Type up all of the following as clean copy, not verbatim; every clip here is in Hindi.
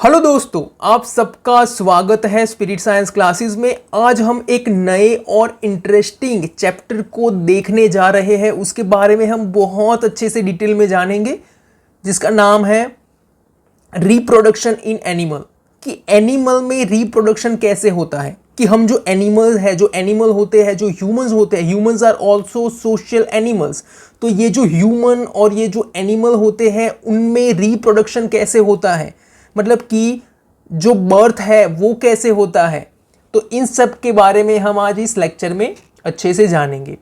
हेलो दोस्तों, आप सबका स्वागत है स्पिरिट साइंस क्लासेस में। आज हम एक नए और इंटरेस्टिंग चैप्टर को देखने जा रहे हैं। उसके बारे में हम बहुत अच्छे से डिटेल में जानेंगे, जिसका नाम है रिप्रोडक्शन इन एनिमल। कि एनिमल में रिप्रोडक्शन कैसे होता है, कि हम जो एनिमल होते हैं, जो ह्यूमंस होते हैं, humans are also social animals. तो ये जो ह्यूमन और ये जो एनिमल होते हैं, उनमें रिप्रोडक्शन कैसे होता है, मतलब कि जो बर्थ है वो कैसे होता है। तो इन सब के बारे में हम आज इस लेक्चर में अच्छे से जानेंगे।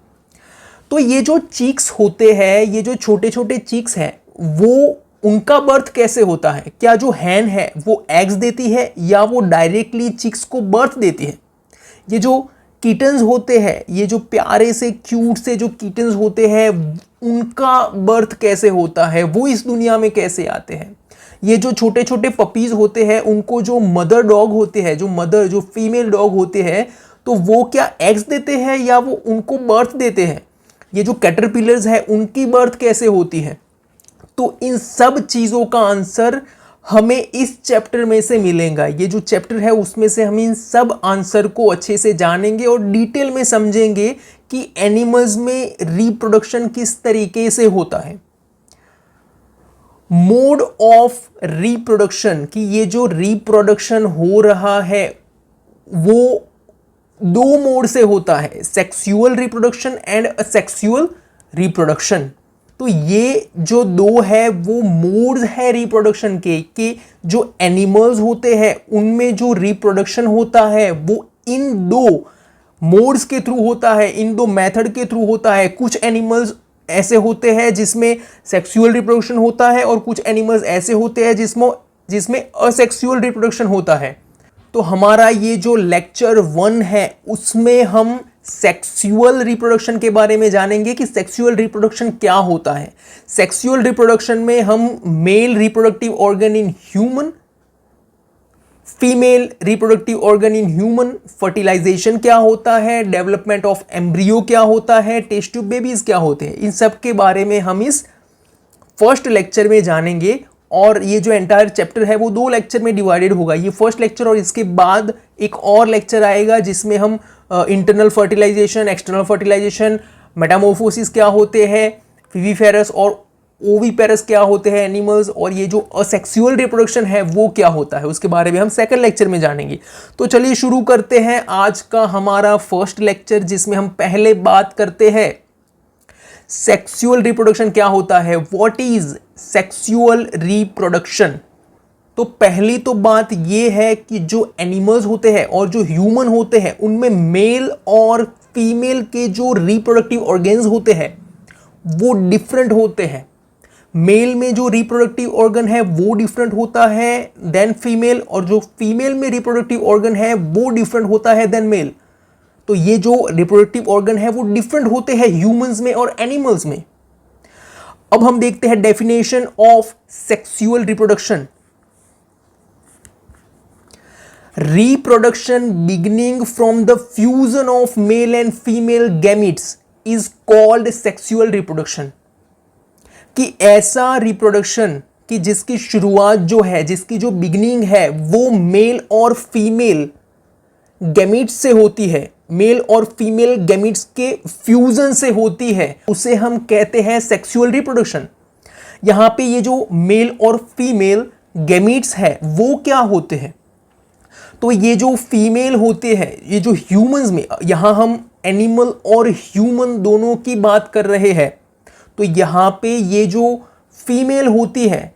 तो ये जो चीक्स होते हैं, ये जो छोटे छोटे चीक्स हैं, वो उनका बर्थ कैसे होता है। क्या जो हैन है वो एग्स देती है या वो डायरेक्टली चिक्स को बर्थ देती है। ये जो किटन्स होते हैं, ये जो प्यारे से क्यूट से जो किटन्स होते हैं, उनका बर्थ कैसे होता है, वो इस दुनिया में कैसे आते हैं। ये जो छोटे छोटे पपीज होते हैं, उनको जो मदर डॉग होते हैं, जो फीमेल डॉग होते हैं, तो वो क्या एग्स देते हैं या वो उनको बर्थ देते हैं। ये जो कैटरपिलर्स है, उनकी बर्थ कैसे होती है। तो इन सब चीज़ों का आंसर हमें इस चैप्टर में से मिलेगा। ये जो चैप्टर है उसमें से हम इन सब आंसर को अच्छे से जानेंगे और डिटेल में समझेंगे कि एनिमल्स में रिप्रोडक्शन किस तरीके से होता है। मोड ऑफ रिप्रोडक्शन, कि ये जो रिप्रोडक्शन हो रहा है वो दो मोड से होता है, sexual reproduction and asexual reproduction. तो ये जो दो है वो मोड्स है रिप्रोडक्शन के, कि जो एनिमल्स होते हैं उनमें जो रिप्रोडक्शन होता है वो इन दो मोड्स के थ्रू होता है, इन दो मेथड के थ्रू होता है। कुछ एनिमल्स ऐसे होते हैं जिसमें सेक्सुअल रिप्रोडक्शन होता है और कुछ एनिमल्स ऐसे होते हैं जिसमें असेक्सुअल रिप्रोडक्शन होता है। तो हमारा ये जो लेक्चर 1 है उसमें हम सेक्सुअल रिप्रोडक्शन के बारे में जानेंगे कि सेक्सुअल रिप्रोडक्शन क्या होता है। सेक्सुअल रिप्रोडक्शन में हम male reproductive organ in human, female reproductive organ in human, fertilisation क्या होता है, डेवलपमेंट ऑफ एम्ब्रियो क्या होता है, टेस्ट ट्यूब बेबीज क्या होते हैं, इन सब के बारे में हम इस फर्स्ट लेक्चर में जानेंगे। और ये जो एंटायर चैप्टर है वो 2 लेक्चर में डिवाइडेड होगा। ये फर्स्ट लेक्चर और इसके बाद एक और लेक्चर आएगा जिसमें हम internal fertilisation, external fertilisation, metamorphosis क्या होते हैं, विविफेरस और ओविपेरस क्या होते हैं एनिमल्स, और ये जो असेक्सुअल रिप्रोडक्शन है वो क्या होता है, उसके बारे में हम सेकंड लेक्चर में जानेंगे। तो चलिए शुरू करते हैं आज का हमारा फर्स्ट लेक्चर, जिसमें हम पहले बात करते हैं सेक्सुअल रिप्रोडक्शन क्या होता है। What is sexual reproduction. तो पहली तो बात यह है कि जो एनिमल्स होते हैं और जो ह्यूमन होते हैं, उनमें मेल और फीमेल के जो रिप्रोडक्टिव ऑर्गन्स होते हैं वो डिफरेंट होते हैं। मेल में जो रिप्रोडक्टिव ऑर्गन है वो डिफरेंट होता है देन फीमेल, और जो फीमेल में रिप्रोडक्टिव ऑर्गन है वो डिफरेंट होता है देन मेल। तो ये जो रिप्रोडक्टिव ऑर्गन है वो डिफरेंट होते हैं ह्यूमंस में और एनिमल्स में। अब हम देखते हैं definition of sexual reproduction. Reproduction beginning from the fusion of male and female gametes is called sexual reproduction. कि ऐसा रिप्रोडक्शन कि जिसकी शुरुआत जो है, जिसकी जो बिगिनिंग है वो मेल और फीमेल गैमेट्स से होती है, मेल और फीमेल गैमेट्स के फ्यूजन से होती है, उसे हम कहते हैं सेक्सुअल रिप्रोडक्शन। यहां पे ये जो मेल और फीमेल गैमेट्स है वो क्या होते हैं। तो ये जो फीमेल होते हैं, ये जो ह्यूमंस में, यहां हम एनिमल और ह्यूमन दोनों की बात कर रहे हैं। तो यहां पे ये जो फीमेल होती है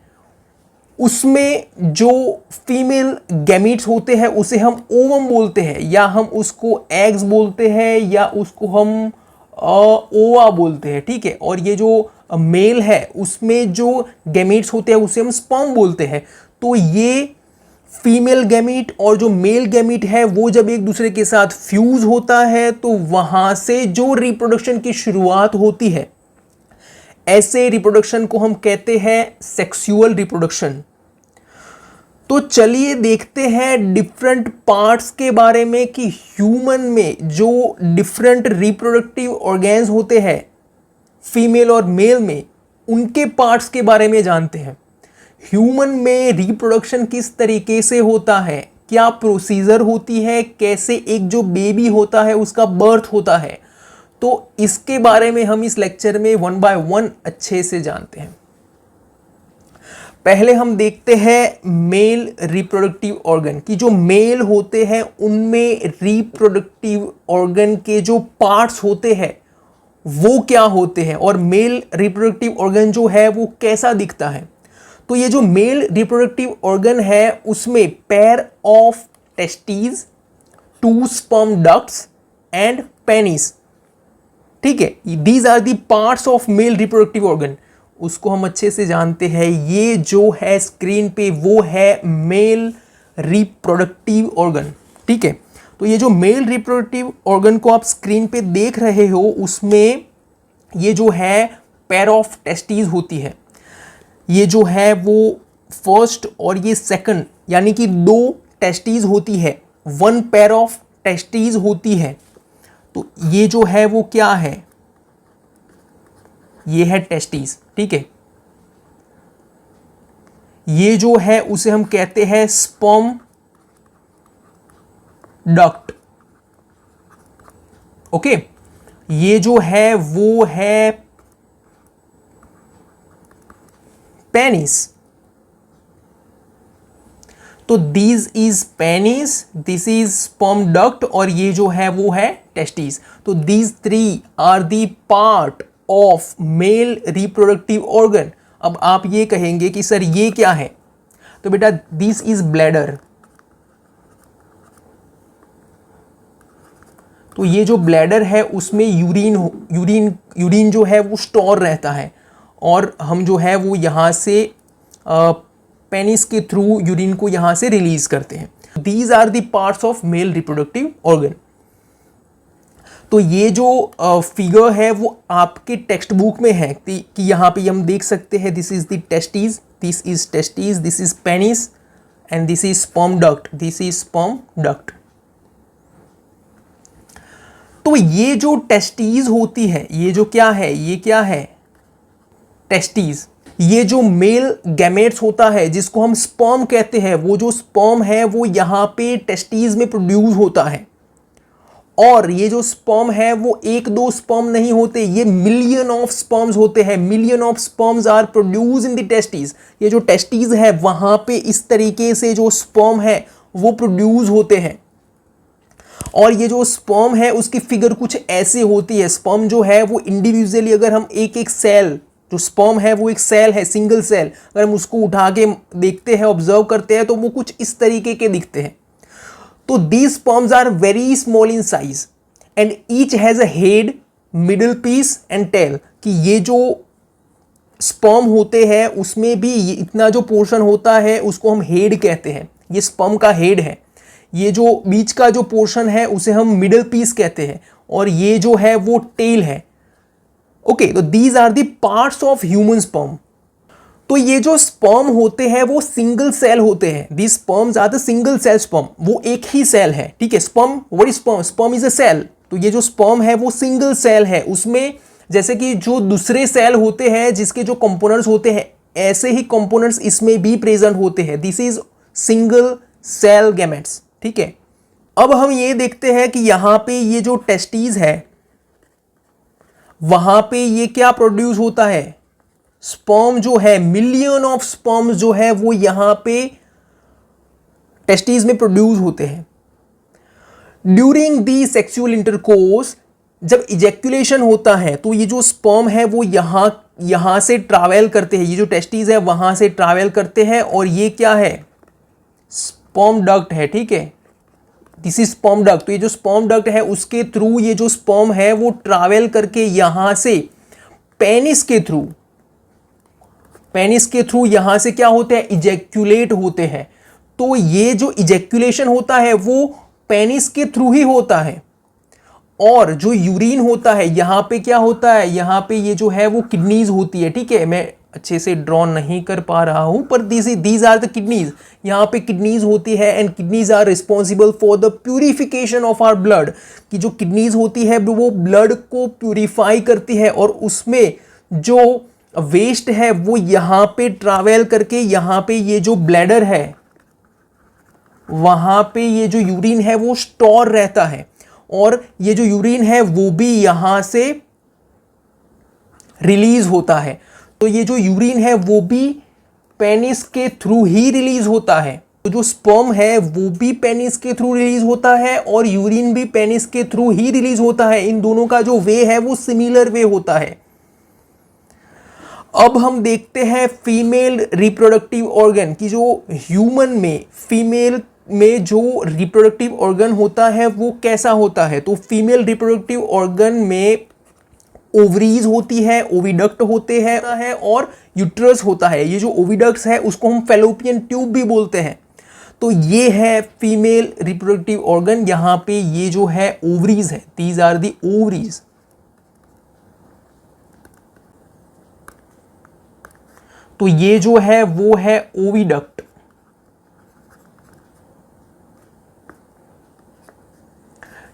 उसमें जो फीमेल गैमेट्स होते हैं उसे हम ओवम बोलते हैं, या हम उसको एग्स बोलते हैं, या उसको हम ओवा बोलते हैं, ठीक है। और ये जो मेल है उसमें जो गैमेट्स होते हैं उसे हम स्पर्म बोलते हैं। तो ये फीमेल गैमेट और जो मेल गैमेट है वो जब एक दूसरे के साथ फ्यूज होता है तो वहां से जो रिप्रोडक्शन की शुरुआत होती है, ऐसे रिप्रोडक्शन को हम कहते हैं सेक्सुअल रिप्रोडक्शन। तो चलिए देखते हैं डिफरेंट पार्ट्स के बारे में कि ह्यूमन में जो डिफरेंट रिप्रोडक्टिव ऑर्गन्स होते हैं फीमेल और मेल में, उनके पार्ट्स के बारे में जानते हैं। ह्यूमन में रिप्रोडक्शन किस तरीके से होता है, क्या प्रोसीजर होती है, कैसे एक जो बेबी होता है उसका बर्थ होता है, तो इसके बारे में हम इस लेक्चर में 1 बाय 1 अच्छे से जानते हैं। पहले हम देखते हैं मेल रिप्रोडक्टिव ऑर्गन की। जो मेल होते हैं उनमें रिप्रोडक्टिव ऑर्गन के जो पार्ट्स होते हैं वो क्या होते हैं, और मेल रिप्रोडक्टिव ऑर्गन जो है वो कैसा दिखता है। तो ये जो मेल रिप्रोडक्टिव ऑर्गन है उसमें pair of testes, 2 sperm ducts and penis, ठीक है, these are the parts of male reproductive organ. उसको हम अच्छे से जानते हैं। ये जो है स्क्रीन पे वो है मेल रिप्रोडक्टिव ऑर्गन, ठीक है। तो ये जो मेल रिप्रोडक्टिव ऑर्गन को आप स्क्रीन पे देख रहे हो उसमें ये जो है पेयर ऑफ टेस्टीज होती है। ये जो है वो फर्स्ट और ये सेकंड, यानी कि 2 टेस्टीज होती है, 1 पेयर ऑफ टेस्टीज होती है। तो ये जो है वो क्या है, ये है टेस्टीज, ठीक है। ये जो है उसे हम कहते हैं स्पर्म डक्ट, ओके। ये जो है वो है पेनिस। तो this is penis, this is sperm duct, और ये जो है वो है टेस्टीज। तो these 3 are the part of male reproductive organ. अब आप ये कहेंगे कि सर ये क्या है, तो बेटा दिस इज ब्लैडर। तो ये जो ब्लैडर है उसमें यूरिन जो है वो स्टोर रहता है, और हम जो है वो यहाँ से पेनिस के थ्रू यूरिन को यहाँ से रिलीज करते हैं। These are the parts of male reproductive organ. तो ये जो फिगर है वो आपके टेक्स्ट बुक में है कि यहाँ पे हम देख सकते हैं this is the testes, this is testes, this is penis and this is sperm duct, this is sperm duct. तो ये जो टेस्टीज होती है, ये जो क्या है, ये क्या है, टेस्टीज। ये जो मेल गैमेट्स होता है जिसको हम स्पर्म कहते हैं, वो जो स्पर्म है वो यहाँ पे टेस्टीज में प्रोड्यूस होता है। और ये जो स्पर्म है वो 1-2 स्पर्म नहीं होते, ये मिलियन ऑफ स्पर्म्स होते हैं। Million of sperms are produce in the testes. ये जो टेस्टीज है वहां पे इस तरीके से जो स्पर्म है वो प्रोड्यूस होते हैं। और ये जो स्पर्म है उसकी फिगर कुछ ऐसे होती है। स्पर्म जो है वो इंडिविजुअली, अगर हम एक सेल, जो स्पर्म है वो एक सेल है, सिंगल सेल, अगर हम उसको उठा के देखते हैं, ऑब्जर्व करते हैं, तो वो कुछ इस तरीके के दिखते हैं। तो these sperms are very small in size and each has a head, middle piece and tail। कि ये जो स्पर्म होते हैं उसमें भी इतना जो पोर्शन होता है उसको हम हेड कहते हैं, ये स्पर्म का हेड है। ये जो बीच का जो पोर्शन है उसे हम मिडल पीस कहते हैं, और ये जो है वो टेल है, ओके। तो these are the parts of human sperm. तो ये जो स्पर्म होते हैं वो सिंगल सेल होते हैं। This sperms are the single cell sperm, वो एक ही सेल है, ठीक है। Sperm, what is sperm? Sperm is a cell. तो ये जो स्पर्म है वो सिंगल सेल है। उसमें जैसे कि जो दूसरे सेल होते हैं जिसके जो कंपोनेंट्स होते हैं, ऐसे ही कंपोनेंट्स इसमें भी प्रेजेंट होते हैं। This is single cell gametes, ठीक है। अब हम ये देखते हैं कि यहां पे ये जो टेस्टीज है वहां पे ये क्या प्रोड्यूस होता है, स्पर्म जो है, मिलियन ऑफ स्पर्म जो है वो यहां पे टेस्टीज में प्रोड्यूस होते हैं। ड्यूरिंग दी सेक्सुअल इंटरकोर्स, जब इजेक्युलेशन होता है तो ये जो स्पर्म है वो यहां से ट्रैवल करते हैं, ये जो टेस्टीज है वहां से ट्रैवल करते हैं, और ये क्या है, स्पर्म डक्ट है, ठीक है। This is sperm duct. तो ये जो स्पर्म डक्ट है उसके थ्रू ये जो स्पर्म है वो ट्रैवल करके यहां से पेनिस के थ्रू यहां से क्या होते हैं, इजेक्युलेट होते हैं। तो ये जो इजेक्युलेशन होता है वो पेनिस के थ्रू ही होता है, और जो यूरिन होता है यहां पे क्या होता है, यहां पे ये जो है वो किडनीज होती है, ठीक है। मैं अच्छे से ड्रॉ नहीं कर पा रहा हूं, पर दीज आर द किडनीज। यहां पे किडनीज होती है, and kidneys are responsible for the purification of our blood. कि जो किडनीज होती है वो ब्लड को प्यूरिफाई करती है, और उसमें जो वेस्ट है वो यहां पे ट्रैवल करके यहां पे ये जो ब्लैडर है वहां पे ये जो यूरिन है वो स्टोर रहता है, और ये जो यूरिन है वो भी यहां से रिलीज होता है। तो ये जो यूरिन है वो भी पेनिस के थ्रू ही रिलीज होता है। तो जो स्पर्म है वो भी पेनिस के थ्रू रिलीज होता है और यूरिन भी पेनिस के थ्रू ही रिलीज होता है। इन दोनों का जो वे है वो सिमिलर वे होता है। अब हम देखते हैं फीमेल रिप्रोडक्टिव ऑर्गन की, जो ह्यूमन में फीमेल में जो रिप्रोडक्टिव ऑर्गन होता है वो कैसा होता है। तो फीमेल रिप्रोडक्टिव ऑर्गन में ओवरीज होती है, ओविडक्ट होते हैं और यूट्रस होता है। ये जो ओविडक्ट्स है उसको हम फैलोपियन ट्यूब भी बोलते हैं। तो ये है फीमेल रिप्रोडक्टिव ऑर्गन। यहां पे ये जो है ओवरीज है, दीज आर दी ओवरीज। तो ये जो है वो है ओविडक्ट।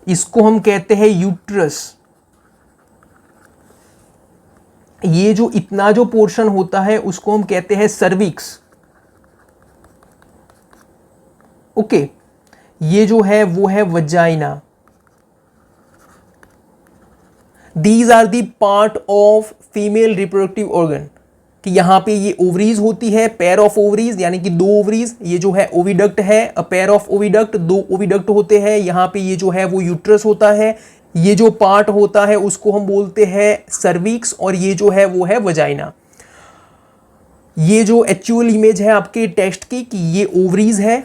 इसको हम कहते हैं यूट्रस। ये जो इतना जो पोर्शन होता है उसको हम कहते हैं सर्विक्स। ओके, ये जो है वो है vagina. These are the part of female reproductive organ. कि यहां पे ये ओवरीज होती है, पेयर ऑफ ओवरीज, यानी कि दो ओवरीज। ये जो है ओविडक्ट है, अ पेयर ऑफ ओविडक्ट, दो ओविडक्ट होते हैं। यहां पे ये जो है वो यूट्रस होता है। ये जो पार्ट होता है उसको हम बोलते हैं सर्विक्स, और ये जो है वो है वजाइना। ये जो एक्चुअल इमेज है आपके टेक्स्ट की कि ये ओवरीज है,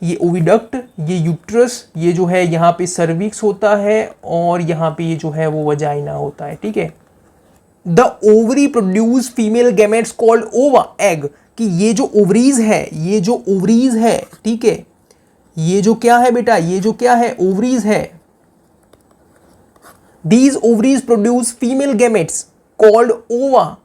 ये ओविडक्ट, ये यूट्रस, ये जो है यहाँ पे सर्विक्स होता है, और यहाँ पे ये जो है वो वजाइना होता है। ठीक है। The ovary produce female gametes called ओवा, एग। कि ये जो ओवरीज है, ये जो ओवरीज है, ठीक है, ये जो क्या है बेटा, ये जो क्या है, ओवरीज है। These ovaries produce female gametes called ओवा।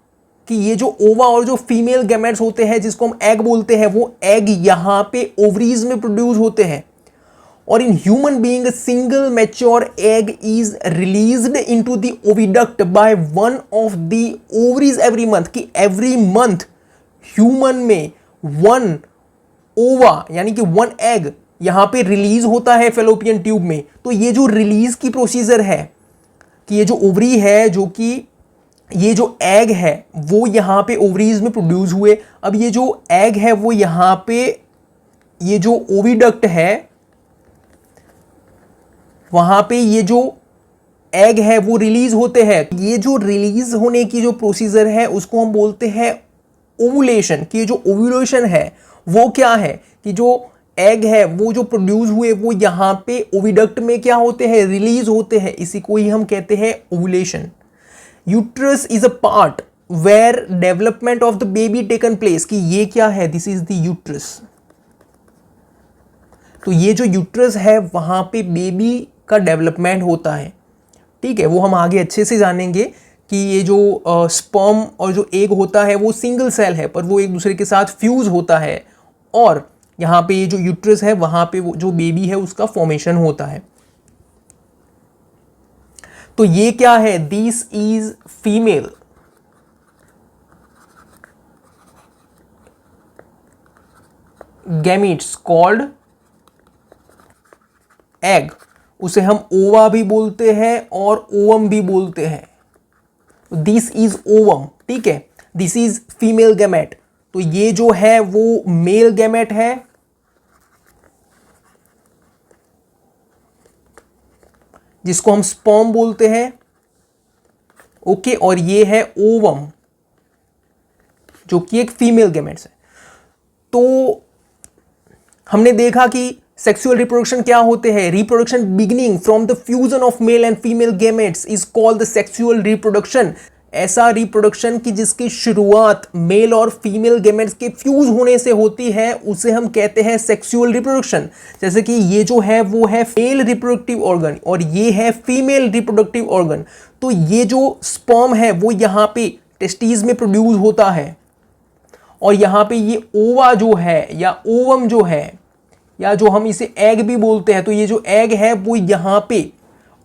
कि ये जो ओवा और जो फीमेल गैमेट्स होते हैं जिसको हम एग बोलते हैं, वो एग यहां पे ओवरीज में प्रोड्यूस होते हैं। और in human being single mature egg is released into the oviduct by one of the ovaries every month. कि एवरी मंथ ह्यूमन में वन ओवा यानी कि वन एग यहां पे रिलीज होता है फेलोपियन ट्यूब में। तो ये जो रिलीज की प्रोसीजर है कि ये जो ओवरी है, जो कि ये जो एग है वो यहां पे ओवरीज में प्रोड्यूस हुए। अब ये जो एग है वो यहां पे ये जो ओविडक्ट है वहां पे ये जो एग है वो रिलीज होते हैं। ये जो रिलीज होने की जो प्रोसीजर है उसको हम बोलते हैं ओवुलेशन। कि ये जो ओवुलेशन है वो क्या है कि जो एग है वो जो प्रोड्यूस हुए वो यहां पे ओविडक्ट में क्या होते हैं, रिलीज होते हैं। इसी को ही हम कहते हैं ovulation. Uterus is a part where development of the baby taken place. कि ये क्या है, दिस इज द यूट्रस। तो ये जो यूट्रस है वहां पे बेबी का डेवलपमेंट होता है। ठीक है, वो हम आगे अच्छे से जानेंगे कि ये जो स्पर्म और जो एग होता है वो सिंगल सेल है, पर वो एक दूसरे के साथ फ्यूज होता है, और यहाँ पे ये जो यूट्रस है वहां पे वो जो बेबी है उसका फॉर्मेशन होता है। तो ये क्या है, this is female. Gametes called egg. उसे हम ओवा भी बोलते हैं और ओवम भी बोलते हैं। This is ovum. ठीक है, दिस इज फीमेल गैमेट। तो ये जो है वो मेल गैमेट है, जिसको हम स्पर्म बोलते हैं। ओके, और ये है ओवम जो कि एक फीमेल गैमेट्स है। तो हमने देखा कि सेक्सुअल रिप्रोडक्शन क्या होते हैं। Reproduction beginning from the fusion of male and female gametes is called the sexual reproduction. ऐसा रिप्रोडक्शन की जिसकी शुरुआत मेल और फीमेल गैमेट्स के फ्यूज होने से होती है उसे हम कहते हैं सेक्सुअल रिप्रोडक्शन। जैसे कि ये जो है वो है मेल रिप्रोडक्टिव ऑर्गन और ये है फीमेल रिप्रोडक्टिव ऑर्गन। तो ये जो स्पर्म है वो यहाँ पे टेस्टिस में प्रोड्यूस होता है, और यहाँ पे ये ओवा जो है या ओवम जो है, या जो हम इसे एग भी बोलते हैं, तो ये जो एग है वो यहाँ पे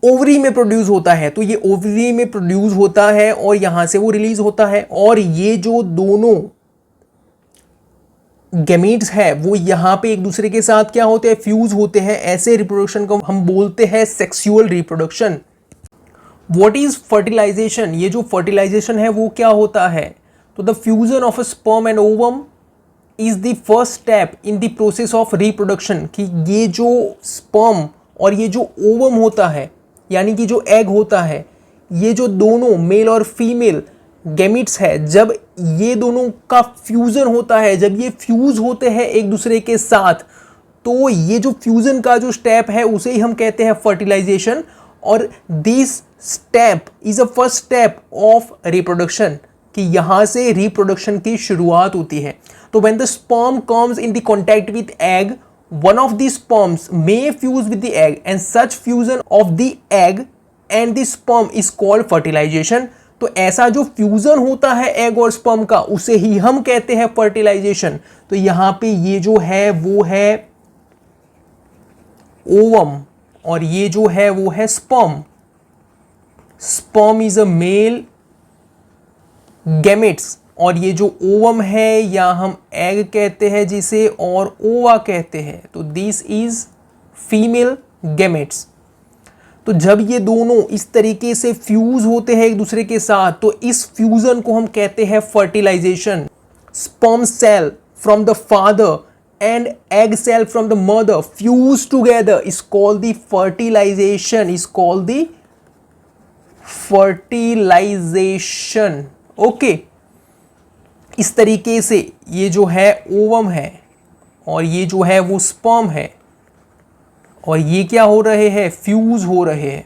ओवरी में प्रोड्यूस होता है। तो ये ओवरी में प्रोड्यूस होता है और यहां से वो रिलीज होता है, और ये जो दोनों गैमीट्स है वो यहां पे एक दूसरे के साथ क्या होते हैं, फ्यूज होते हैं। ऐसे रिप्रोडक्शन को हम बोलते हैं sexual reproduction. What is fertilisation? ये जो फर्टिलाइजेशन है वो क्या होता है? तो the fusion of a sperm and ovum is the first step in the process of reproduction. कि ये जो स्पर्म और ये जो ओवम होता है, यानी कि जो एग होता है, ये जो दोनों मेल और फीमेल गैमीट्स है, जब ये दोनों का फ्यूजन होता है, जब ये फ्यूज होते हैं एक दूसरे के साथ, तो ये जो फ्यूजन का जो स्टेप है उसे ही हम कहते हैं फर्टिलाइजेशन। और this step is a first step of reproduction, कि यहां से रिप्रोडक्शन की शुरुआत होती है। तो when the sperm comes in the contact with egg, one of the sperms may fuse with the egg, and such fusion of the egg and the sperm is called fertilization। तो ऐसा जो फ्यूजन होता है एग और स्पर्म का, उसे ही हम कहते हैं फर्टिलाइजेशन। तो यहां पे ये जो है वो है ओवम, और ये जो है वो है sperm. Sperm is a male gametes, और ये जो ओवम है या हम एग कहते हैं जिसे, और ओवा कहते हैं, तो दिस इज फीमेल गैमेट्स। तो जब ये दोनों इस तरीके से फ्यूज होते हैं एक दूसरे के साथ, तो इस फ्यूजन को हम कहते हैं fertilisation. Sperm cell from the father and egg cell from the mother fuse together is called the fertilisation, is called the fertilisation. Okay, इस तरीके से ये जो है ओवम है और ये जो है वो स्पर्म है, और ये क्या हो रहे हैं, फ्यूज हो रहे हैं।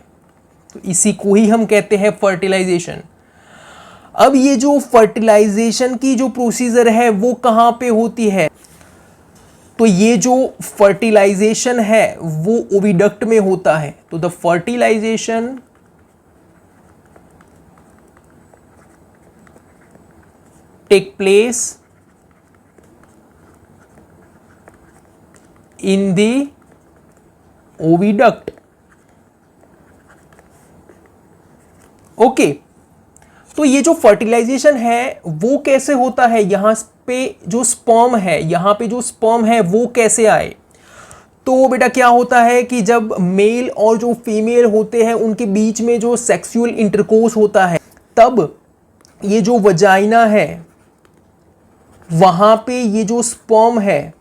तो इसी को ही हम कहते हैं फर्टिलाइजेशन। अब ये जो फर्टिलाइजेशन की जो प्रोसीजर है वो कहाँ पे होती है? तो ये जो फर्टिलाइजेशन है वो ओविडक्ट में होता है। तो the fertilisation take place in the oviduct। Okay, तो ये जो फर्टिलाइजेशन है वो कैसे होता है? यहां पे जो स्पर्म है, यहां पे जो स्पर्म है वो कैसे आए? तो बेटा क्या होता है कि जब मेल और जो फीमेल होते हैं उनके बीच में जो सेक्सुअल इंटरकोर्स होता है, तब ये जो वजाइना है वहां पे ये जो स्पर्म है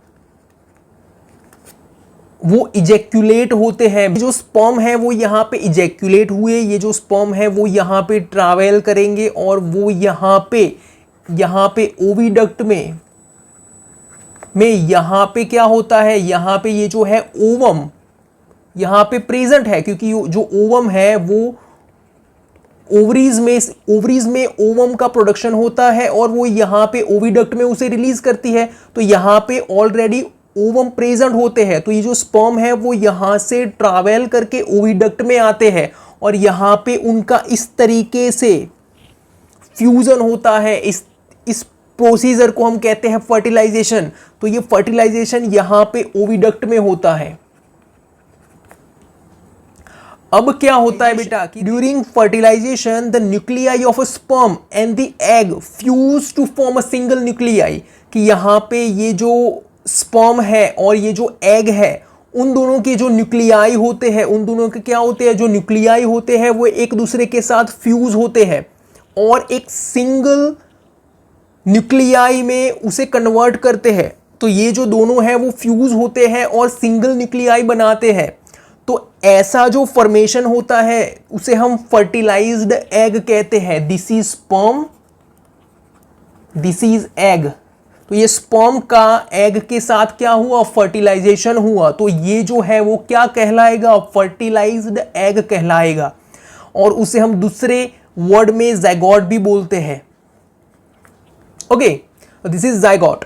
वो इजेक्यूलेट होते हैं। जो स्पर्म है वो यहाँ पे इजेक्यूलेट हुए, ये जो स्पर्म है वो यहाँ पे ट्रैवल करेंगे और वो यहाँ पे ओविडक्ट में यहाँ पे क्या होता है, यहाँ पे ये जो है ओवम यहाँ पे प्रेजेंट है, क्योंकि जो ओवम है वो ओवरीज में ओवम का प्रोडक्शन होता है और वो यहाँ पे ओविडक्ट में उसे रिलीज करती है। तो यहाँ पे ऑलरेडी ओवम प्रेजेंट होते हैं, तो ये जो स्पर्म है वो यहाँ से ट्रैवल करके ओविडक्ट में आते हैं और यहाँ पे उनका इस तरीके से फ्यूजन होता है। इस प्रोसीजर को हम कहते हैं फर्टिलाइजेशन। तो ये फर्टिलाइजेशन यहाँ पे ओविडक्ट में होता है। अब क्या होता है बेटा कि during fertilisation the nuclei of a sperm and the egg fuse to form a single nuclei, कि यहाँ पे ये जो स्पर्म है और ये जो एग है उन दोनों के जो न्यूक्लियाई होते हैं, उन दोनों के क्या होते हैं, जो न्यूक्लियाई होते हैं वो एक दूसरे के साथ फ्यूज होते हैं और एक सिंगल न्यूक्लियाई में उसे कन्वर्ट करते हैं। तो ये जो दोनों हैं वो फ्यूज होते हैं और सिंगल न्यूक्लियाई बनाते हैं। तो ऐसा जो फॉर्मेशन होता है उसे हम फर्टिलाइज्ड एग कहते हैं। This is sperm, this is egg. तो ये स्पर्म का एग के साथ क्या हुआ, फर्टिलाइजेशन हुआ। तो ये जो है वो क्या कहलाएगा, फर्टिलाइज्ड एग कहलाएगा। और उसे हम दूसरे वर्ड में ज़ाइगोट भी बोलते हैं। Okay, this is zygote.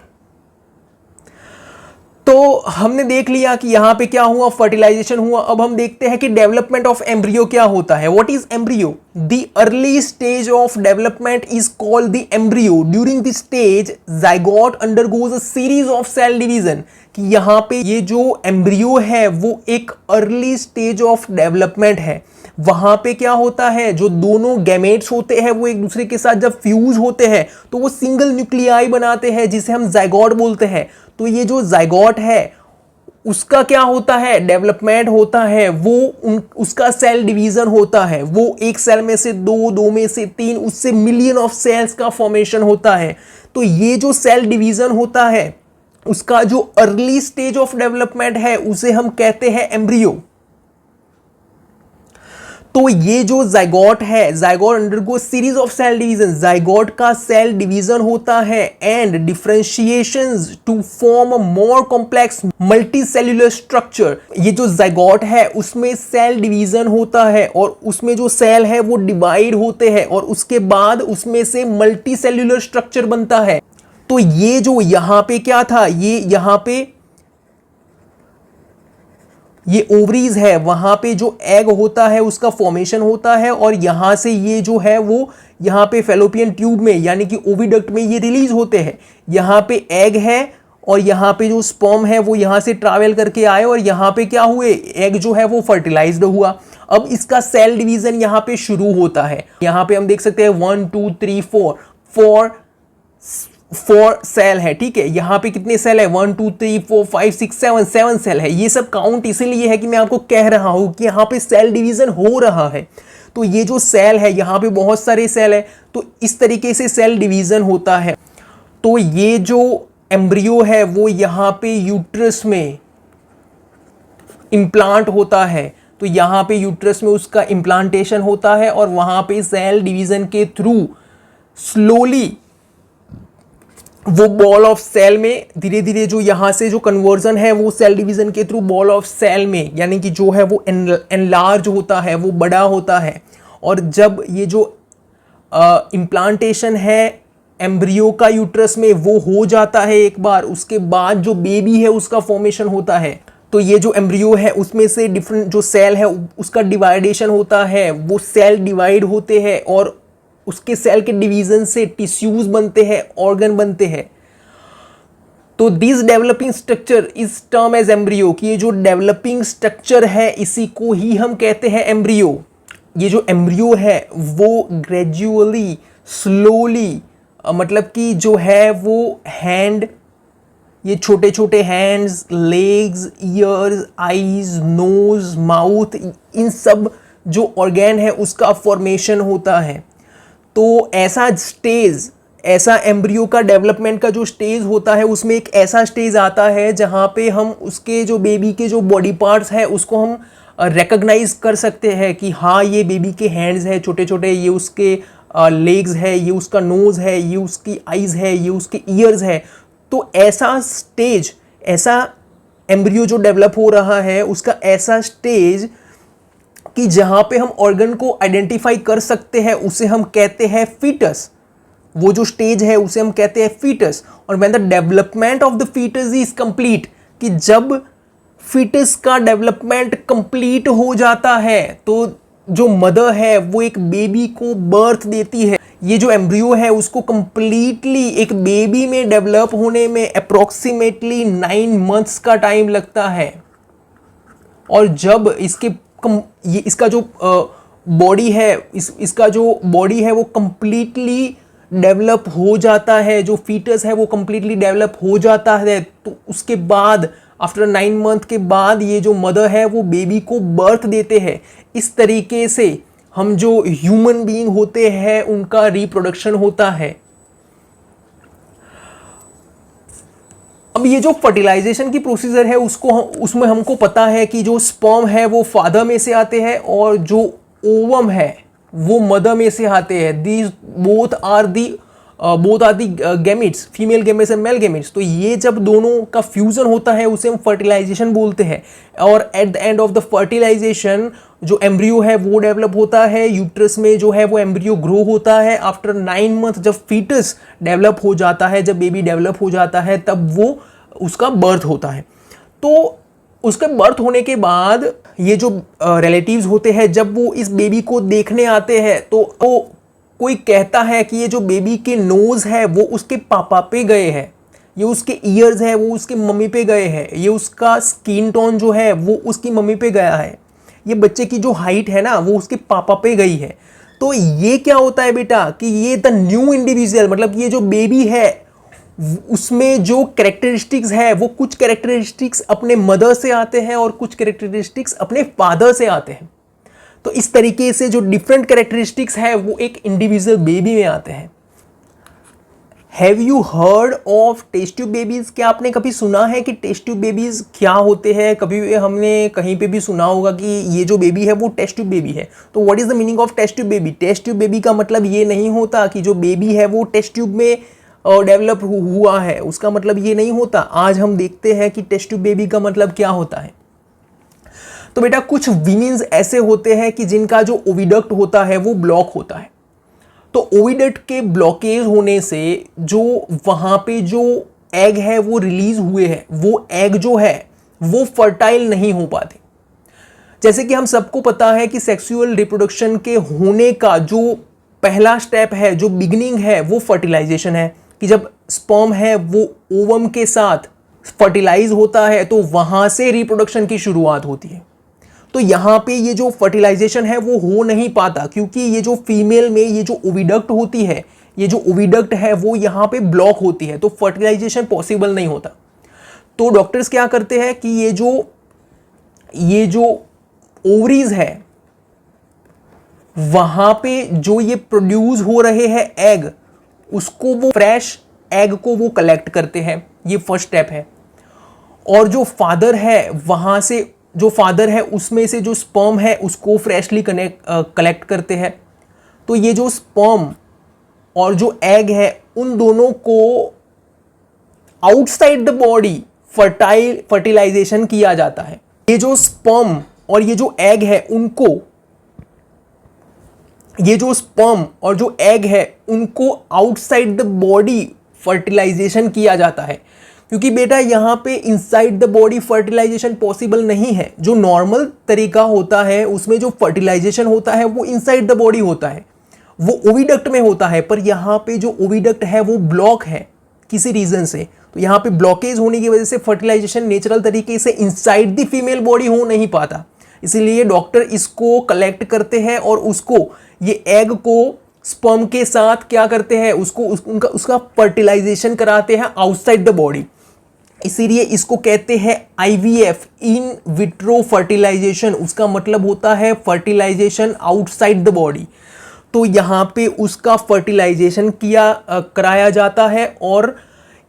तो हमने देख लिया कि यहां पे क्या हुआ, फर्टिलाइजेशन हुआ। अब हम देखते हैं कि डेवलपमेंट ऑफ एम्ब्रियो क्या होता है। What is embryo? The early stage of development is called the embryo. During the stage zygote undergoes a series of cell division, कि यहां पे ये जो एम्ब्रियो है वो एक अर्ली स्टेज ऑफ डेवलपमेंट है। वहां पे क्या होता है, जो दोनों गैमेट्स होते हैं वो एक दूसरे के साथ जब फ्यूज होते हैं तो वो सिंगल न्यूक्लियाई बनाते हैं जिसे हम जाइगोट बोलते हैं। तो ये जो जाइगोट है उसका क्या होता है, डेवलपमेंट होता है, वो उसका सेल डिवीजन होता है, वो एक सेल में से दो, दो में से तीन, उससे मिलियन ऑफ सेल्स का फॉर्मेशन होता है। तो ये जो सेल डिवीजन होता है उसका जो अर्ली स्टेज ऑफ डेवलपमेंट है उसे हम कहते हैं एम्ब्रियो। तो ये जो जाइगोट है, zygote undergo series of cell division, zygote का सेल डिवीजन होता है and differentiations to form more complex multicellular structure. ये जो जाइगोट है उसमें सेल डिवीजन होता है और उसमें जो सेल है वो डिवाइड होते हैं और उसके बाद उसमें से मल्टीसेल्युलर स्ट्रक्चर बनता है। तो ये जो यहां पे क्या था, ये यहां पे ये ओवरीज है, वहां पे जो एग होता है उसका फॉर्मेशन होता है और यहां से ये जो है वो यहां पे फेलोपियन ट्यूब में यानी कि ओविडक्ट में ये रिलीज होते हैं। यहां पे एग है और यहां पे जो स्पर्म है वो यहां से ट्रैवल करके आए और यहां पे क्या हुए, एग जो है वो फर्टिलाइज्ड हुआ। अब इसका सेल डिवीजन यहां पे शुरू होता है। यहां पे हम देख सकते हैं 1 2 3 4 4 सेल है, ठीक है। यहां पे कितने सेल है, 1 2 3 4 5 6 7 सेल है। ये सब काउंट इसीलिए है कि मैं आपको कह रहा हूं कि यहां पे सेल डिवीजन हो रहा है। तो ये जो सेल है यहां पे बहुत सारे सेल है, तो इस तरीके से सेल डिवीजन होता है। तो ये जो एम्ब्रियो है वो यहां पे यूट्रस में इंप्लांट होता है। तो यहां पे यूट्रस में उसका इंप्लांटेशन होता है और वहां पे सेल डिवीजन के थ्रू स्लोली वो बॉल ऑफ सेल में धीरे धीरे जो यहां से जो कन्वर्जन है वो सेल डिवीजन के थ्रू बॉल ऑफ सेल में यानी कि जो है वो एनलार्ज होता है, वो बड़ा होता है। और जब ये जो इम्प्लांटेशन है एम्ब्रियो का यूट्रस में वो हो जाता है एक बार, उसके बाद जो बेबी है उसका फॉर्मेशन होता है। तो ये जो एम्ब्रियो है उसमें से डिफरेंट जो सेल है उसका डिवाइडेशन होता है, वो सेल डिवाइड होते हैं और उसके सेल के डिवीजन से टिश्यूज बनते हैं, ऑर्गन बनते हैं। तो this developing structure is term as embryo, कि ये जो डेवलपिंग स्ट्रक्चर है इसी को ही हम कहते हैं एम्ब्रियो। ये जो एम्ब्रियो है वो ग्रेजुअली स्लोली मतलब कि जो है वो हैंड, ये छोटे छोटे hands, legs, ears, eyes, nose, mouth, इन सब जो ऑर्गन है उसका फॉर्मेशन होता है। तो ऐसा स्टेज, ऐसा एम्ब्रियो का डेवलपमेंट का जो स्टेज होता है उसमें एक ऐसा स्टेज आता है जहाँ पे हम उसके जो बेबी के जो बॉडी पार्ट्स है उसको हम रिकॉग्नाइज कर सकते हैं कि हाँ ये बेबी के हैंड्स है छोटे छोटे, ये उसके लेग्स है, ये उसका नोज है, ये उसकी आईज है, ये उसके ईयर्स है। तो ऐसा स्टेज, ऐसा एम्ब्रियो जो डेवलप हो रहा है उसका ऐसा स्टेज कि जहां पे हम ऑर्गन को आइडेंटिफाई कर सकते हैं उसे हम कहते हैं फीटस। वो जो स्टेज है उसे हम कहते हैं फीटस। और when the development of the foetus is complete, कि जब फीटस का डेवलपमेंट कंप्लीट हो जाता है तो जो मदर है वो एक बेबी को बर्थ देती है। ये जो एम्ब्रियो है उसको कंप्लीटली एक बेबी में डेवलप होने में अप्रोक्सीमेटली 9 मंथ्स का टाइम लगता है। और जब ये इसका जो बॉडी है, इसका जो बॉडी है वो कंप्लीटली डेवलप हो जाता है, जो फीटस है वो कंप्लीटली डेवलप हो जाता है, तो उसके बाद आफ्टर 9 मंथ के बाद ये जो मदर है वो बेबी को बर्थ देते हैं। इस तरीके से हम जो ह्यूमन बीइंग होते हैं उनका रिप्रोडक्शन होता है। अब ये जो फर्टिलाइजेशन की प्रोसीजर है उसमें हमको पता है कि जो स्पर्म है वो फादर में से आते हैं और जो ओवम है वो मदर में से आते हैं। These both are the gametes, female gametes and male gametes. तो ये जब दोनों का फ्यूजन होता है उसे हम फर्टिलाइजेशन बोलते हैं। और at the end of the fertilisation जो एम्ब्रियो है वो डेवलप होता है, यूट्रस में जो है वो एम्ब्रियो ग्रो होता है। आफ्टर 9 मंथ जब फीटस डेवलप हो जाता है, जब बेबी डेवलप हो जाता है, तब वो उसका बर्थ होता है। तो उसके बर्थ होने के बाद ये जो रिलेटिव्स होते हैं जब वो इस बेबी को देखने आते हैं तो कोई कहता है कि ये जो बेबी के नोज है वो उसके पापा पे गए हैं, ये उसके ईयर्स है वो उसके मम्मी पे गए हैं, ये उसका स्किन टोन जो है वो उसकी मम्मी पे गया है, ये बच्चे की जो हाइट है ना वो उसके पापा पे गई है। तो ये क्या होता है बेटा कि ये द न्यू इंडिविजुअल, मतलब ये जो बेबी है उसमें जो कैरेक्टरिस्टिक्स है वो कुछ कैरेक्टरिस्टिक्स अपने मदर से आते हैं और कुछ कैरेक्टरिस्टिक्स अपने फादर से आते हैं। तो इस तरीके से जो डिफरेंट कैरेक्टरिस्टिक्स है वो एक इंडिविजुअल बेबी में आते हैं। Have you heard of test tube babies? क्या आपने कभी सुना है कि टेस्ट ट्यूब बेबीज क्या होते हैं? कभी हमने कहीं पे भी सुना होगा कि ये जो बेबी है वो टेस्ट ट्यूब बेबी है। तो what is the meaning of test tube baby? Test tube baby का मतलब ये नहीं होता कि जो बेबी है वो टेस्ट ट्यूब में डेवलप हुआ है, उसका मतलब ये नहीं होता। आज हम देखते हैं कि टेस्ट ट्यूब बेबी का मतलब क्या होता है। तो बेटा कुछ वीमेंस ऐसे होते हैं कि जिनका जो ओविडक्ट होता है वो ब्लॉक होता है। तो ओविडक्ट के ब्लॉकेज होने से जो वहां पे जो एग है वो रिलीज हुए हैं, वो एग जो है वो फर्टाइल नहीं हो पाते। जैसे कि हम सबको पता है कि सेक्सुअल रिप्रोडक्शन के होने का जो पहला स्टेप है, जो बिगिनिंग है, वो फर्टिलाइजेशन है। कि जब स्पर्म है वो ओवम के साथ फर्टिलाइज होता है तो वहां से रिप्रोडक्शन की शुरुआत होती है। तो यहां पे ये जो फर्टिलाइजेशन है वो हो नहीं पाता क्योंकि ये जो फीमेल में ये जो ओविडक्ट होती है, ये जो ओविडक्ट है वो यहां पे ब्लॉक होती है, तो फर्टिलाइजेशन पॉसिबल नहीं होता। तो डॉक्टर्स क्या करते हैं कि ये जो ओवरीज है वहां पे जो ये प्रोड्यूस हो रहे हैं एग, उसको वो फ्रेश एग को वो कलेक्ट करते हैं। ये फर्स्ट स्टेप है। और जो फादर है वहां से जो फादर है उसमें से जो स्पर्म है उसको फ्रेशली कलेक्ट करते हैं। तो ये जो स्पर्म और जो एग है उन दोनों को आउटसाइड द बॉडी फर्टिलाइजेशन किया जाता है। ये जो स्पर्म और ये जो एग है उनको आउटसाइड द बॉडी फर्टिलाइजेशन किया जाता है। क्योंकि बेटा यहाँ पे inside the body fertilisation possible नहीं है। जो नॉर्मल तरीका होता है उसमें जो फर्टिलाइजेशन होता है वो इनसाइड द बॉडी होता है, वो ओविडक्ट में होता है। पर यहाँ पे जो ओविडक्ट है वो ब्लॉक है किसी रीजन से, तो यहाँ पे ब्लॉकेज होने की वजह से फर्टिलाइजेशन नेचुरल तरीके से इनसाइड द फीमेल बॉडी हो नहीं पाता। इसीलिए डॉक्टर इसको कलेक्ट करते हैं और उसको ये एग को स्पर्म के साथ क्या करते हैं, उसका फर्टिलाइजेशन कराते हैं आउटसाइड द बॉडी। इसीलिए इसको कहते हैं आईवीएफ, इन विट्रो फर्टिलाइजेशन। उसका मतलब होता है फर्टिलाइजेशन आउटसाइड द बॉडी। तो यहाँ पे उसका फर्टिलाइजेशन कराया जाता है और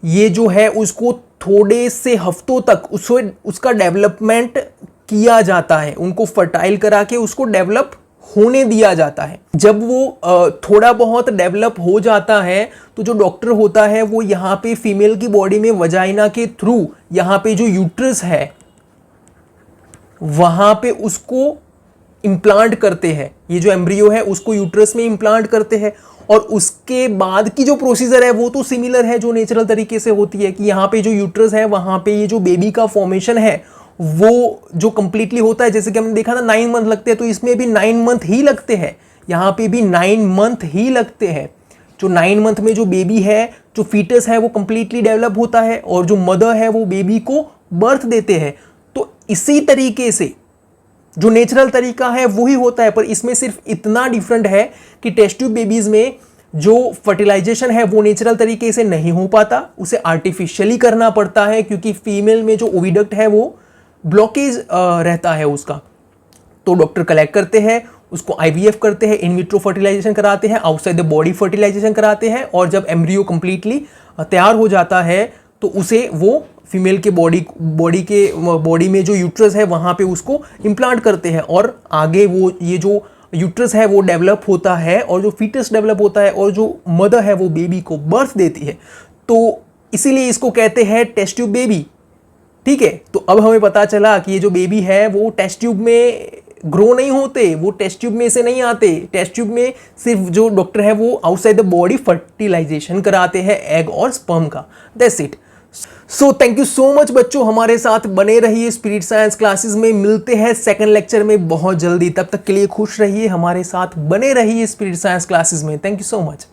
ये जो है उसको थोड़े से हफ्तों तक उसका डेवलपमेंट किया जाता है। उनको फर्टाइल करा के उसको डेवलप होने दिया जाता है। जब वो थोड़ा बहुत डेवलप हो जाता है तो जो डॉक्टर होता है वो यहाँ पे फीमेल की बॉडी में वजाइना के थ्रू यहाँ पे जो यूट्रस है वहाँ पे उसको इम्प्लांट करते हैं। ये जो एम्ब्रियो है उसको यूट्रस में इम्प्लांट करते हैं और उसके बाद की जो प्रोसीजर है वो तो सिमिलर है जो नेचुरल तरीके से होती है कि यहाँ पे जो यूट्रस है वहाँ पे ये जो बेबी का फॉर्मेशन है वो जो कंप्लीटली होता है। जैसे कि हमने देखा ना 9 मंथ लगते हैं, तो इसमें भी 9 मंथ ही लगते हैं, यहाँ पे भी 9 मंथ ही लगते हैं। जो 9 मंथ में जो बेबी है, जो फीटस है वो कंप्लीटली डेवलप होता है और जो मदर है वो बेबी को बर्थ देते हैं। तो इसी तरीके से जो नेचुरल तरीका है वही होता है, पर इसमें सिर्फ इतना डिफरेंट है कि टेस्ट ट्यूब बेबीज में जो फर्टिलाइजेशन है वो नेचुरल तरीके से नहीं हो पाता, उसे आर्टिफिशियली करना पड़ता है क्योंकि फीमेल में जो ओविडक्ट है वो ब्लॉकेज रहता है उसका। तो डॉक्टर कलेक्ट करते हैं, उसको आईवीएफ करते हैं, इन विट्रो फर्टिलाइजेशन कराते हैं, आउटसाइड द बॉडी फर्टिलाइजेशन कराते हैं और जब एम्ब्रियो कंप्लीटली तैयार हो जाता है तो उसे वो फीमेल के बॉडी में जो यूट्रस है वहाँ पे उसको इम्प्लांट करते हैं और आगे वो ये जो यूट्रस है वो डेवलप होता है और जो फीटस डेवलप होता है और जो मदर है वो बेबी को बर्थ देती है। तो इसीलिए इसको कहते हैं टेस्ट ट्यूब बेबी। ठीक है, तो अब हमें पता चला कि ये जो बेबी है वो टेस्ट ट्यूब में ग्रो नहीं होते, वो टेस्ट ट्यूब में से नहीं आते। टेस्ट ट्यूब में सिर्फ जो डॉक्टर है वो आउटसाइड द बॉडी फर्टिलाइजेशन कराते हैं एग और स्पर्म का। That's it. So thank you so much बच्चों, हमारे साथ बने रहिए स्पिरिट साइंस क्लासेस में। मिलते हैं सेकंड लेक्चर में बहुत जल्दी। तब तक के लिए खुश रहिए, हमारे साथ बने रहिए स्पिरिट साइंस क्लासेस में। Thank you so much.